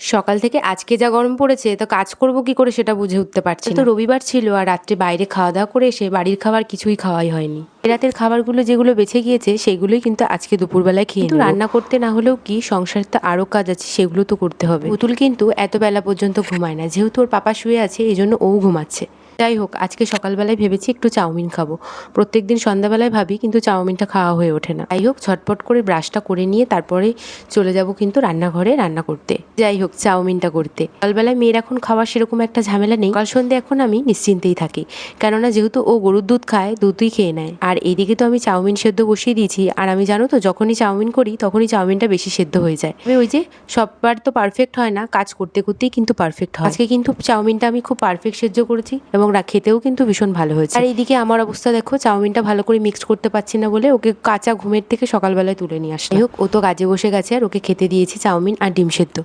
সকাল থেকে আজকে যা গরম পড়েছে তো কাজ করব কি করে সেটা বুঝে উঠতে পারছি না। তো রবিবার ছিল আর রাত্রে বাইরে খাওয়া দাওয়া করে এসে বাড়ির খাবার কিছুই খাওয়াই হয়নি। রাতের খাবারগুলো যেগুলো বেঁচে গিয়েছে সেগুলোই কিন্তু আজকে দুপুরবেলায় খেয়ে নেব। রান্না করতে না হলেও কি, সংসারে তো আরো কাজ আছে, সেগুলো তো করতে হবে। পুতুল কিন্তু এত বেলা পর্যন্ত ঘুমায় না, যেহেতু ওর পাপা শুয়ে আছে এই জন্য ও ঘুমাচ্ছে। যাই হোক, আজকে সকালবেলায় ভেবেছি একটু চাউমিন খাবো। প্রত্যেকদিন সন্ধ্যাবেলায় ভাবি, কিন্তু চাউমিনটা খাওয়া হয়ে ওঠে না। যাই হোক, ঝটপট করে ব্রাশটা করে নিয়ে তারপরে চলে যাব কিন্তু রান্নাঘরে রান্না করতে। যাই হোক, চাউমিনটা করতে সকালবেলায় মেয়ের এখন খাওয়ার সেরকম একটা ঝামেলা নেই। কাল সন্ধ্যে এখন আমি নিশ্চিন্তেই থাকি, কেননা যেহেতু ও গরুর দুধ খায়, দুধই খেয়ে নেয়। আর এইদিকে তো আমি চাউমিন সেদ্ধ বসিয়ে দিয়েছি। আর আমি জানো তো, যখনই চাউমিন করি তখনই চাউমিনটা বেশি সেদ্ধ হয়ে যায়। ওই যে সববার তো পারফেক্ট হয় না, কাজ করতে করতেই কিন্তু পারফেক্ট হয়। আজকে কিন্তু চাউমিনটা আমি খুব পারফেক্ট সেদ্ধ করেছি এবং খেতেও কিন্তু ভীষণ ভালো হয়েছে। আর এইদিকে আমার অবস্থা দেখো, চাউমিনটা ভালো করে মিক্সড করতে পারছি না বলে ওকে কাঁচা ঘুমের থেকে সকালবেলায় তুলে নিয়ে আসলাম। যাই হোক, ও তো কাজে বসে গেছে আর ওকে খেতে দিয়েছি চাউমিন আর ডিম সেদ্ধ।